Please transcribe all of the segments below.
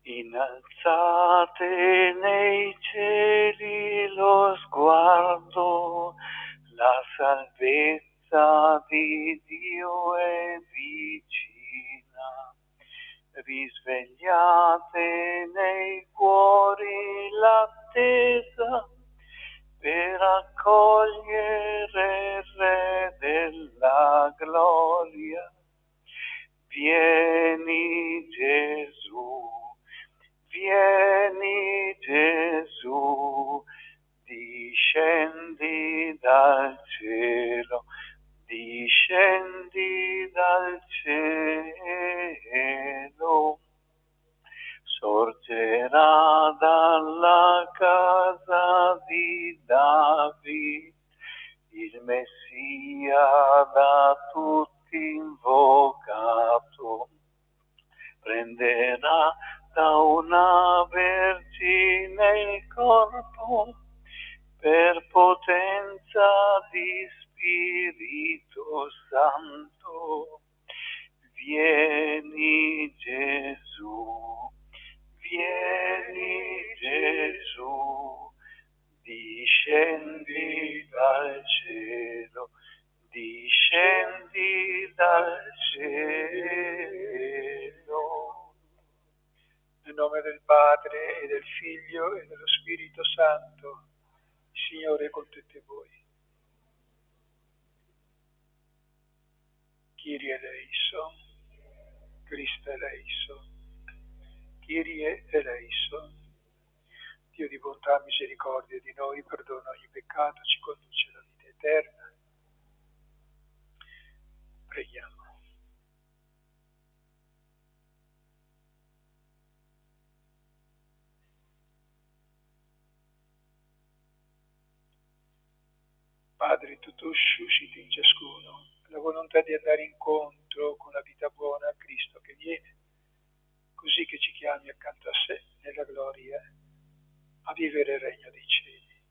Innalzate nei cieli lo sguardo, la salvezza di Dio è vicina. Risvegliate nei cuori l'attesa per accogliere il Re della gloria. Vieni Gesù, vieni Gesù, discendi dal cielo, discendi dal cielo. Sorgerà dalla casa di Davide il Messia da tutti invocato. Prenderà da una vergine il corpo per potenza di Spirito Santo. Vieni Gesù, vieni Gesù, discendi dal cielo, discendi dal cielo. Nel nome del Padre e del Figlio e dello Spirito Santo, il Signore è con tutti voi. Kyrie eleison, Cristo eleison, Kyrie eleison. Dio di bontà, misericordia di noi, perdona ogni peccato, ci conduce alla vita eterna. Preghiamo. Padre, tu susciti in ciascuno la volontà di andare incontro con la vita buona a Cristo che viene, così che ci chiami accanto a sé nella gloria a vivere il regno dei cieli.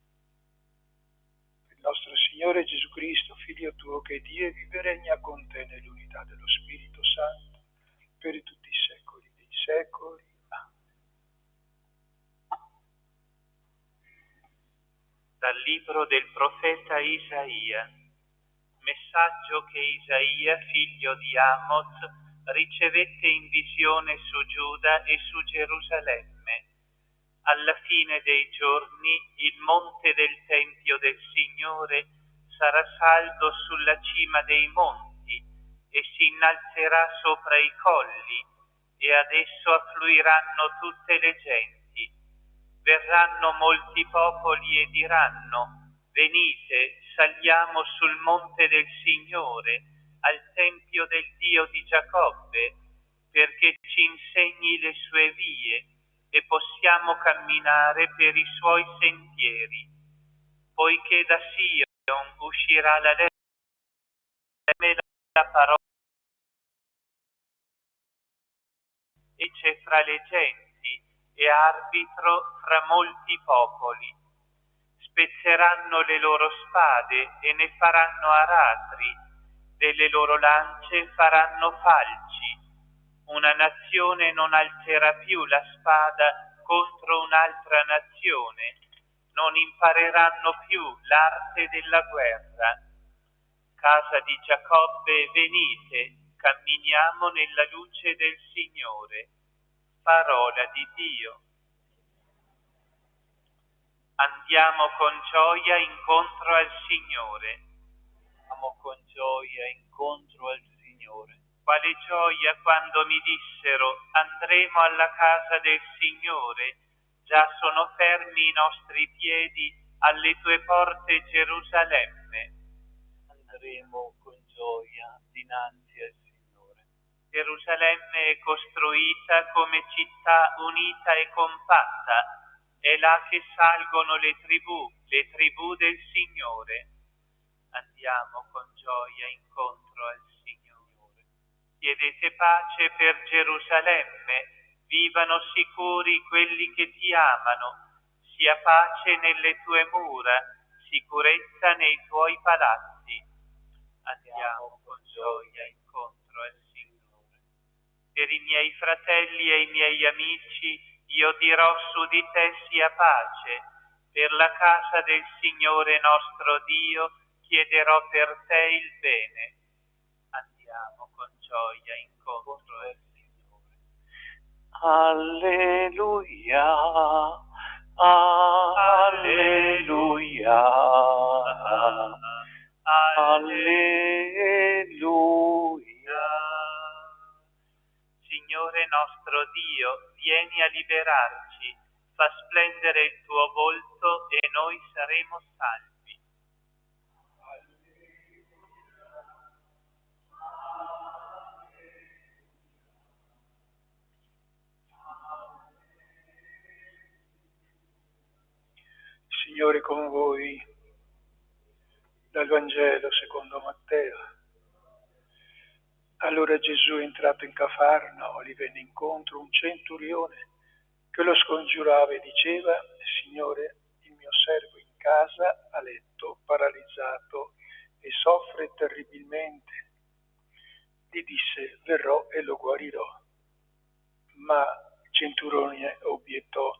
Per il nostro Signore Gesù Cristo, Figlio tuo, che Dio e vive e regna con te nell'unità dello Spirito Santo, per tutti i secoli dei secoli. Dal libro del profeta Isaia. Messaggio che Isaia, figlio di Amos, ricevette in visione su Giuda e su Gerusalemme. Alla fine dei giorni il monte del Tempio del Signore sarà saldo sulla cima dei monti e si innalzerà sopra i colli, e ad esso affluiranno tutte le genti. Verranno molti popoli e diranno: venite, saliamo sul monte del Signore, al tempio del Dio di Giacobbe, perché ci insegni le sue vie e possiamo camminare per i suoi sentieri. Poiché da Sion uscirà la legge e la parola, e c'è fra le genti e arbitro fra molti popoli. Spezzeranno le loro spade e ne faranno aratri, delle loro lance faranno falci. Una nazione non alzerà più la spada contro un'altra nazione, non impareranno più l'arte della guerra. Casa di Giacobbe, venite, camminiamo nella luce del Signore. Parola di Dio. Andiamo con gioia incontro al Signore. Andiamo con gioia incontro al Signore. Quale gioia quando mi dissero: andremo alla casa del Signore, già sono fermi i nostri piedi alle tue porte, Gerusalemme. Andremo con gioia dinanzi al Signore. Gerusalemme è costruita come città unita e compatta, è là che salgono le tribù del Signore. Andiamo con gioia incontro al Signore. Chiedete pace per Gerusalemme, vivano sicuri quelli che ti amano, sia pace nelle tue mura, sicurezza nei tuoi palazzi. Andiamo con gioia incontro al Signore. Per i miei fratelli e i miei amici io dirò su di te sia pace. Per la casa del Signore nostro Dio chiederò per te il bene. Andiamo con gioia incontro al Signore. Alleluia, alleluia, alleluia. Signore nostro Dio, vieni a liberarci, fa splendere il tuo volto e noi saremo salvi. Signore con voi, dal Vangelo secondo Matteo. Allora Gesù, entrato in Cafarnao, gli venne incontro un centurione che lo scongiurava e diceva: Signore, il mio servo in casa a letto, paralizzato, e soffre terribilmente. Gli disse: verrò e lo guarirò. Ma il centurione obiettò: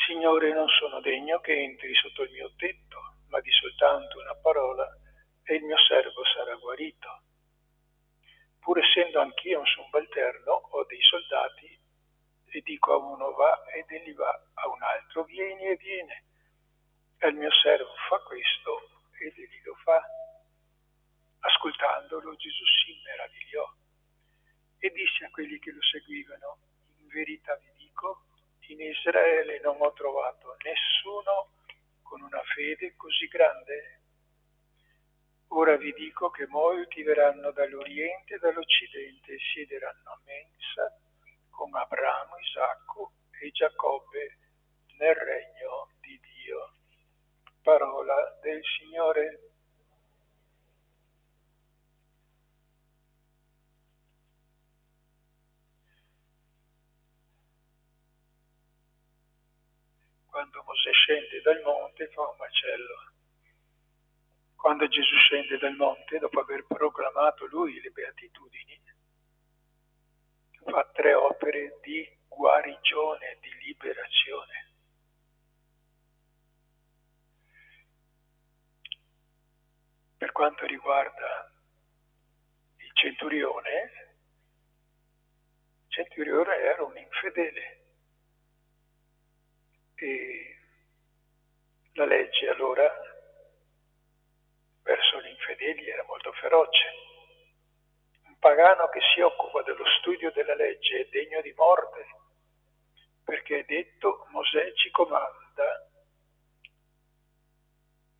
Signore, non sono degno che entri sotto il mio tetto, ma di soltanto una parola e il mio servo sarà guarito. Pur essendo anch'io un subalterno, ho dei soldati e dico a uno va ed egli va, a un altro vieni e viene. E il mio servo fa questo ed egli lo fa. Ascoltandolo Gesù si meravigliò e disse a quelli che lo seguivano: in verità vi dico, in Israele non ho trovato nessuno con una fede così grande. Ora vi dico che molti verranno dall'Oriente e dall'Occidente e siederanno a mensa con Abramo, Isacco e Giacobbe nel regno di Dio. Parola del Signore. Quando Mosè scende dal monte fa un macello. Quando Gesù scende dal monte, dopo aver proclamato lui le beatitudini, fa 3 opere di guarigione, di liberazione. Per quanto riguarda il centurione era un infedele e la legge allora verso gli infedeli era molto feroce. Un pagano che si occupa dello studio della legge è degno di morte, perché è detto: Mosè ci comanda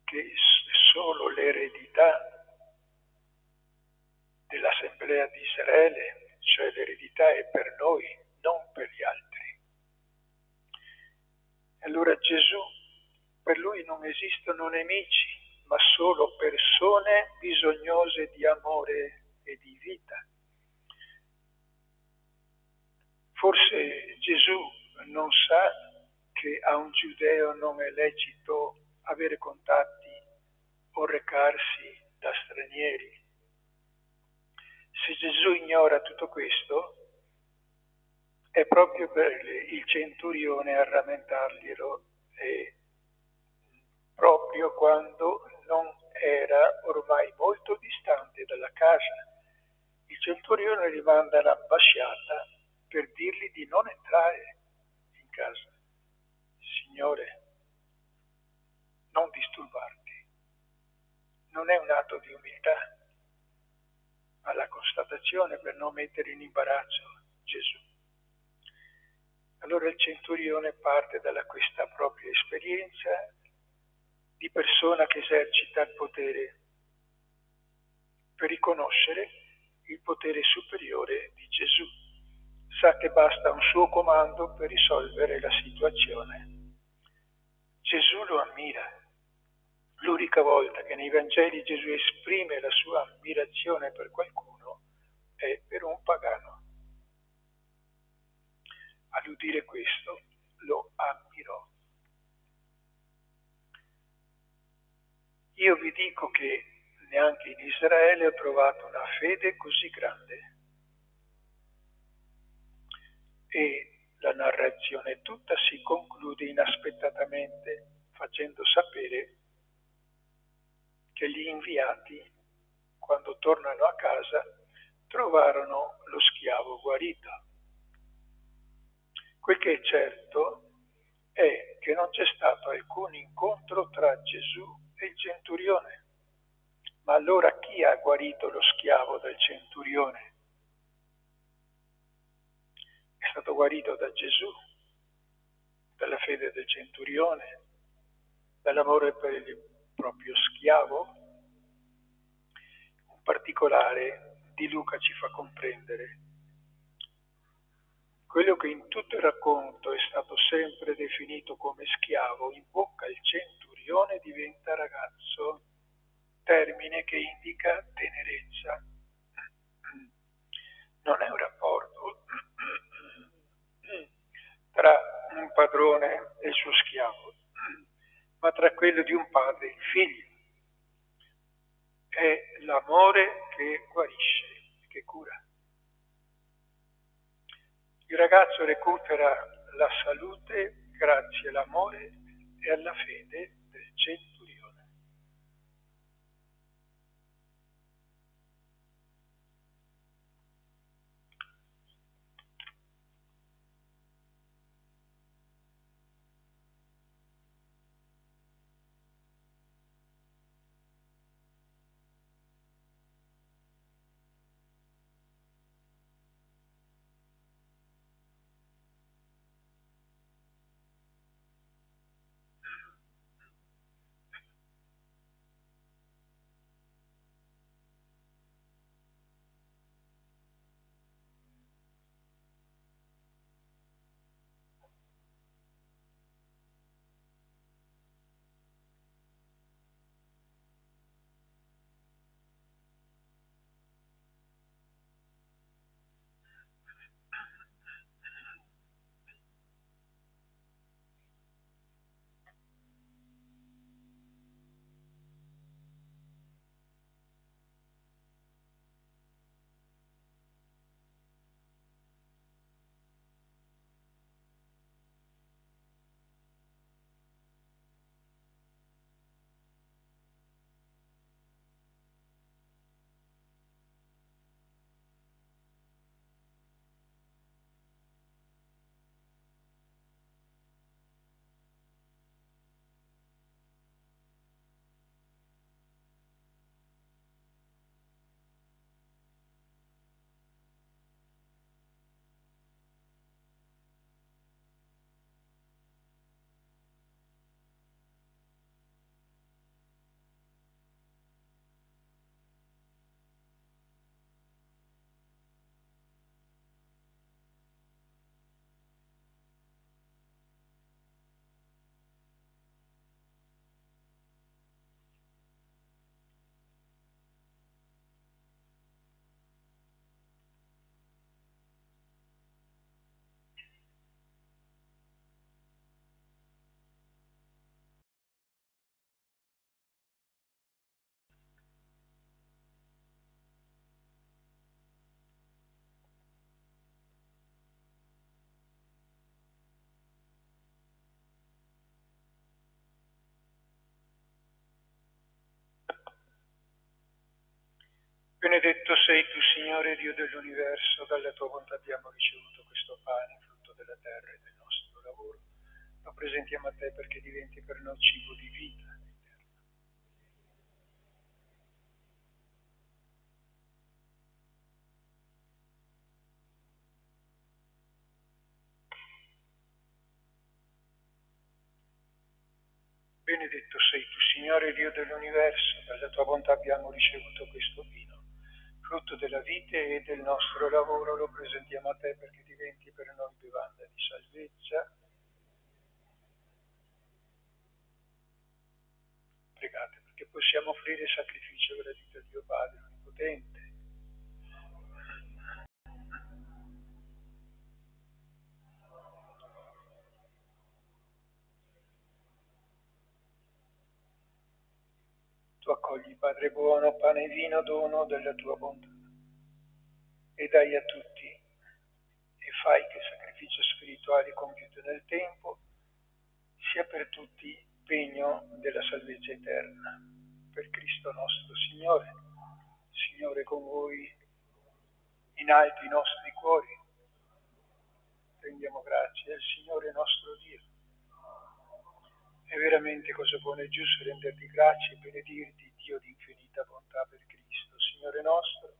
che solo l'eredità dell'Assemblea di Israele, cioè l'eredità è per noi, non per gli altri. Allora Gesù, per lui non esistono nemici, ma solo persone bisognose di amore e di vita. Forse Gesù non sa che a un giudeo non è lecito avere contatti o recarsi da stranieri. Se Gesù ignora tutto questo, è proprio per il centurione a rammentarglielo, e proprio quando non era ormai molto distante dalla casa. Il centurione gli manda l'ambasciata per dirgli di non entrare in casa. Signore, non disturbarti. Non è un atto di umiltà, ma la constatazione per non mettere in imbarazzo Gesù. Allora il centurione parte dalla questa propria esperienza di persona che esercita il potere per riconoscere il potere superiore di Gesù. Sa che basta un suo comando per risolvere la situazione. Gesù lo ammira. L'unica volta che nei Vangeli Gesù esprime la sua ammirazione per qualcuno è per un pagano. All'udire questo lo ammirò. Io vi dico che neanche in Israele ho trovato una fede così grande. narrazione tutta si conclude inaspettatamente facendo sapere che gli inviati, quando tornano a casa, trovarono lo schiavo guarito. Quel che è certo è che non c'è stato alcun incontro tra Gesù e il centurione. Ma allora chi ha guarito lo schiavo del centurione? È stato guarito da Gesù, dalla fede del centurione, dall'amore per il proprio schiavo. Un particolare di Luca ci fa comprendere quello che in tutto il racconto è stato sempre definito come schiavo, in bocca al centurione diventa ragazzo, termine che indica tenerezza. Non è un rapporto tra un padrone e il suo schiavo, ma tra quello di un padre e il figlio. È l'amore che guarisce, che cura. Il ragazzo recupera la salute grazie all'amore e alla fede del centurione. Benedetto sei tu, Signore Dio dell'universo, dalla tua bontà abbiamo ricevuto questo pane, frutto della terra e del nostro lavoro. Lo presentiamo a te perché diventi per noi cibo di vita eterna. Benedetto sei tu, Signore Dio dell'universo, dalla tua bontà abbiamo ricevuto questo vino, frutto della vite e del nostro lavoro, lo presentiamo a te perché diventi per noi bevanda di salvezza. Pregate perché possiamo offrire sacrificio gradito a Dio Padre Onnipotente. Tu accogli, Padre buono, pane e vino, dono della tua bontà, e dai a tutti, e fai che sacrificando sacrifici spirituali compiuti nel tempo, sia per tutti pegno della salvezza eterna. Per Cristo nostro Signore. Signore con voi, in alto i nostri cuori, rendiamo grazie al Signore nostro Dio. È veramente cosa buona e giusto renderti grazie e benedirti, Dio di infinita bontà, per Cristo, Signore nostro.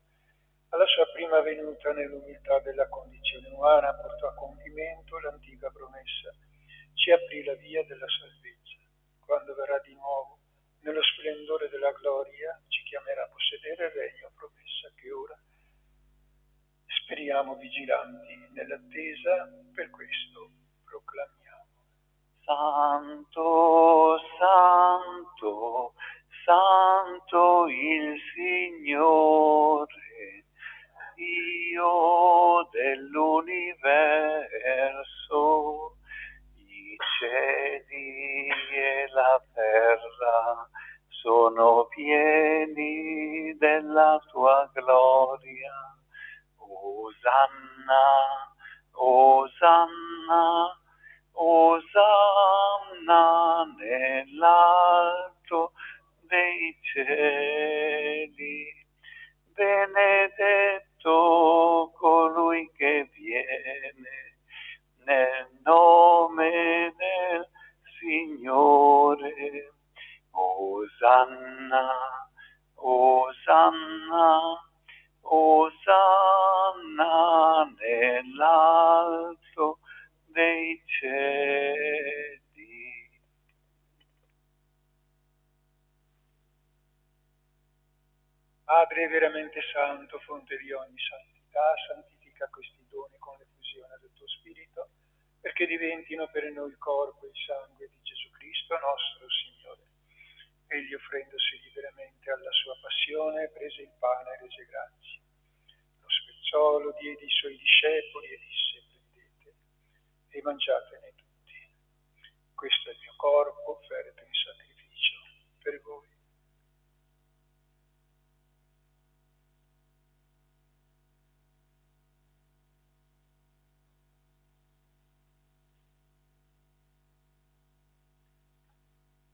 Alla sua prima venuta nell'umiltà della condizione umana portò a compimento l'antica promessa, ci aprì la via della salvezza. Quando verrà di nuovo, nello splendore della gloria, ci chiamerà a possedere il regno promessa che ora speriamo vigilanti nell'attesa, per questo proclamiamo. Santo, santo, santo il Signore, Dio dell'universo, i cieli e la terra sono pieni della tua gloria. Osanna, Osanna, Osanna nell'alto dei cieli. Benedetto colui che viene nel nome del Signore. Osanna, Osanna, Osanna nell'alto dei cieli. Padre veramente santo, fonte di ogni santità, santifica questi doni con l'effusione del tuo Spirito, perché diventino per noi il corpo e il sangue di Gesù Cristo, nostro Signore. Egli, offrendosi liberamente alla sua passione, prese il pane e rese grazie. Lo spezzò, lo diede ai suoi discepoli e disse: prendete e mangiatene tutti. Questo è il mio corpo, offerto in sacrificio per voi.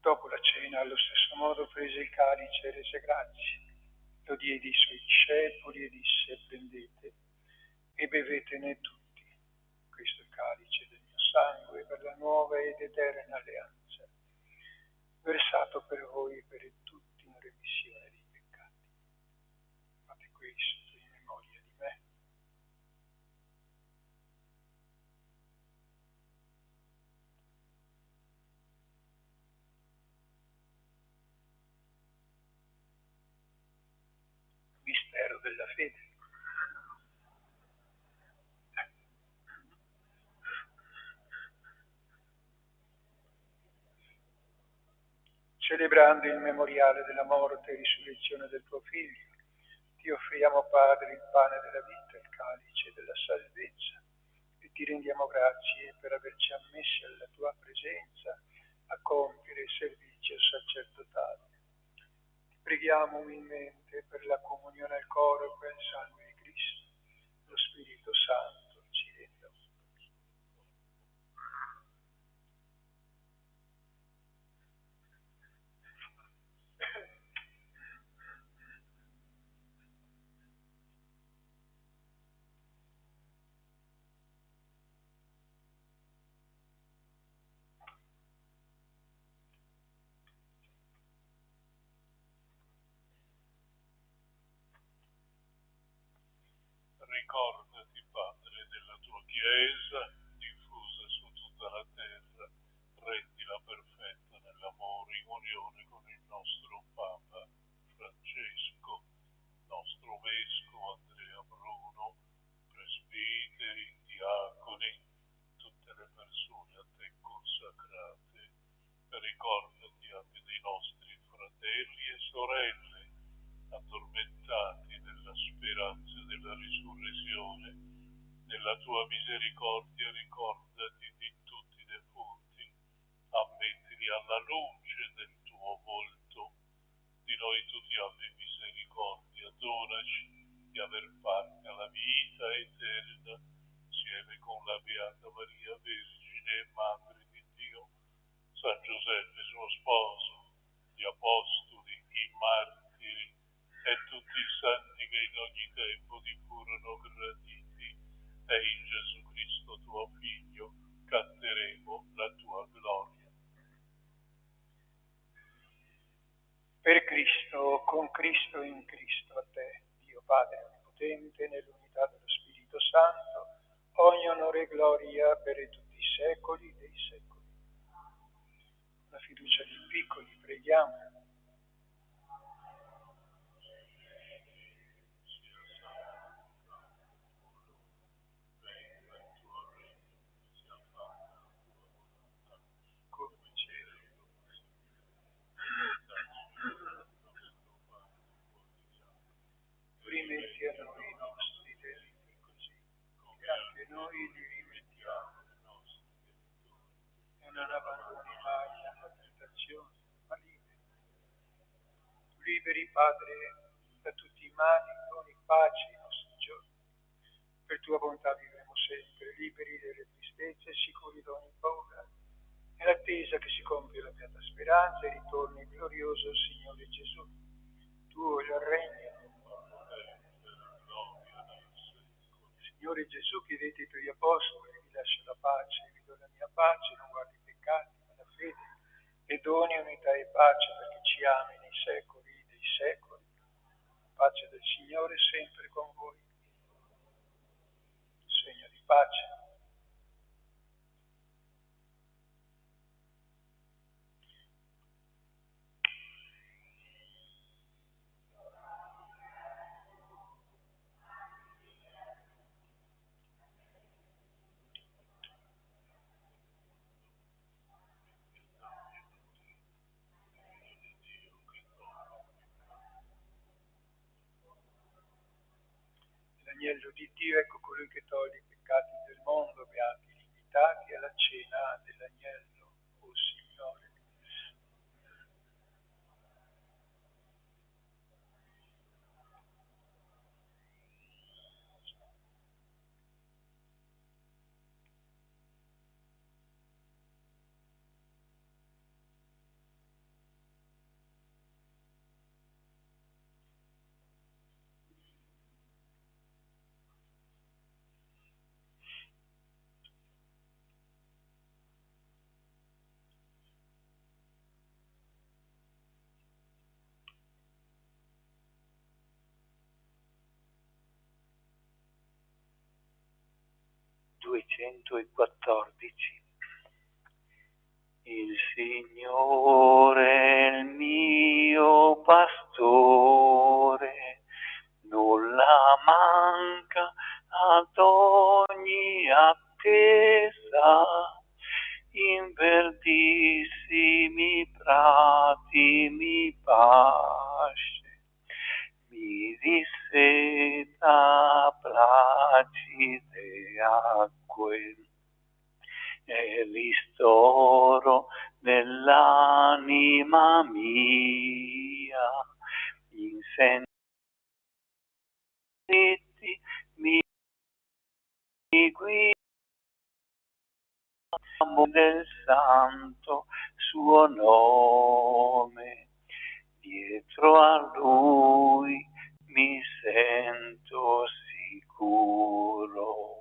Dopo la cena, allo stesso modo, prese il calice e rese grazie. Lo diede ai suoi discepoli e disse: prendete e bevetene tutti. Questo è il calice del mio sangue per la nuova ed eterna alleanza, versato per voi e per tutti in remissione dei peccati. Fate questo in memoria di me. Mistero della fede. Celebrando il memoriale della morte e risurrezione del tuo Figlio, ti offriamo, Padre, il pane della vita, il calice della salvezza, e ti rendiamo grazie per averci ammessi alla tua presenza a compiere il servizio sacerdotale. Ti preghiamo umilmente per la comunione al corpo e al sangue di Cristo. Lo Spirito Santo ci renda uno. Ricordati, Padre, della tua Chiesa, diffusa su tutta la terra, rendila perfetta nell'amore in unione con il nostro Papa Francesco, nostro Vescovo Andrea Bruno, presbiteri, diaconi, tutte le persone a te consacrate. Ricordati anche dei nostri fratelli e sorelle, addormentati nella speranza della risurrezione. Nella tua misericordia ricordati di tutti i defunti, ammettili alla luce del tuo volto. Di noi tutti abbi misericordia, donaci di aver parte alla vita eterna, sia insieme con la Beata Maria, Vergine e Madre di Dio, San Giuseppe, suo sposo, gli apostoli, i martiri e tutti i santi che in ogni tempo ti furono graditi, e in Gesù Cristo tuo Figlio canteremo la tua gloria. Per Cristo, con Cristo e in Cristo, a te, Dio Padre Onnipotente, nell'unità dello Spirito Santo, ogni onore e gloria per tutti i secoli dei secoli. La fiducia dei piccoli, preghiamo. Rimetti a noi i nostri debiti, così che anche noi li rimettiamo ai nostri debitori. E non abbandoni mai nella tentazione, ma liberi, Padre, da tutti i mali, doni pace ai nostri giorni. Per tua bontà vivremo sempre, liberi dalle tristezze e sicuri da ogni paura, nell'attesa che si compia la beata speranza e ritorni glorioso Signore Gesù. Tuo il regno. Signore Gesù, chiedete ai tuoi apostoli, vi lascio la pace, vi do la mia pace, non guardi i peccati, ma la fede, e doni unità e pace perché ci ami nei secoli dei secoli. Pace del Signore sempre con voi. Segno di pace. L'agnello di Dio, ecco colui che toglie i peccati del mondo, beati gli invitati alla cena dell'agnello, o Signore. Il Signore è il mio pastore, nulla manca ad ogni attesa. In verdissimi prati mi pasce, mi disseta placide acque, e ristoro dell'anima mia. In senti mi guida del santo suo nome, dietro a lui mi sento sicuro.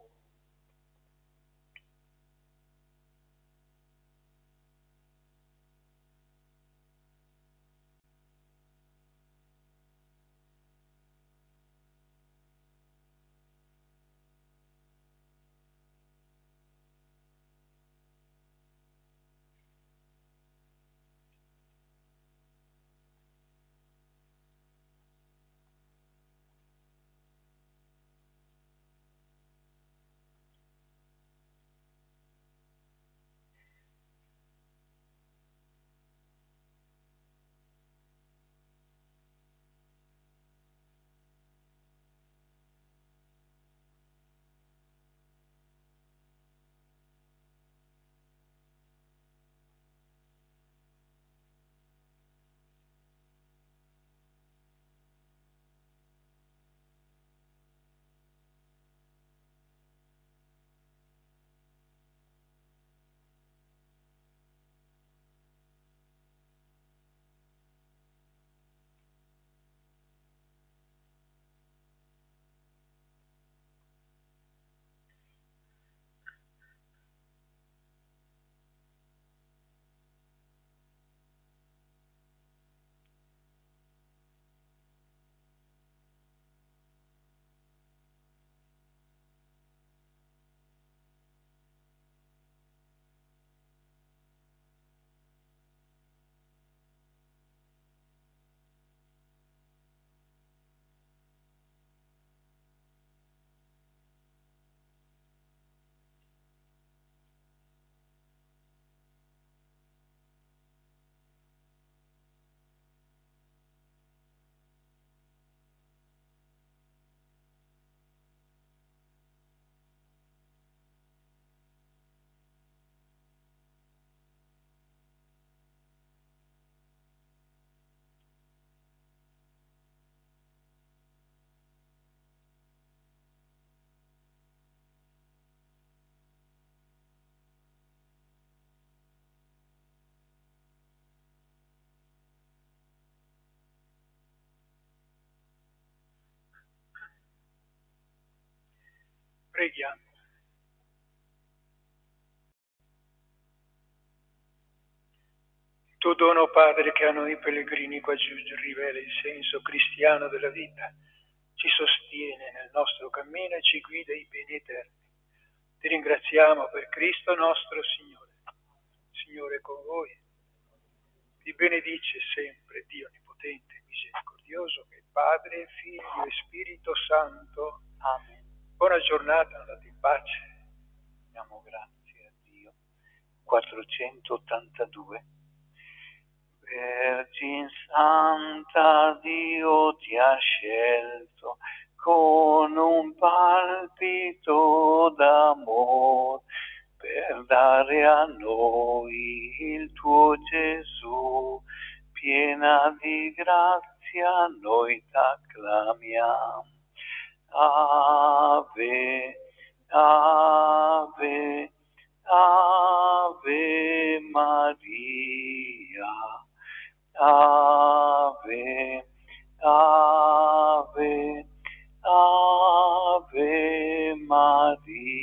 Preghiamo. Tuo dono, Padre, che a noi pellegrini qua giù rivela il senso cristiano della vita, ci sostiene nel nostro cammino e ci guida ai beni eterni. Ti ringraziamo per Cristo nostro Signore. Signore è con voi. Vi benedice sempre Dio Onnipotente e Misericordioso, che è Padre, Figlio e Spirito Santo. Amen. Buona giornata, andate in pace. Diamo grazie a Dio. 482. Vergine Santa, Dio ti ha scelto con un palpito d'amore per dare a noi il tuo Gesù. Piena di grazia noi t'acclamiamo. Ave, Ave, Ave Maria. Ave, Ave, Ave Maria.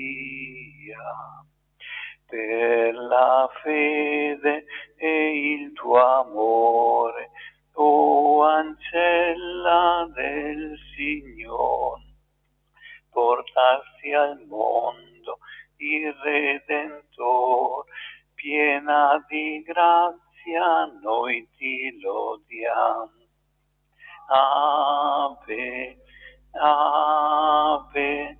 Per la fede e il tuo amore, o ancella del Signore, portarsi al mondo il Redentor, piena di grazia noi ti lodiamo. Ave, Ave,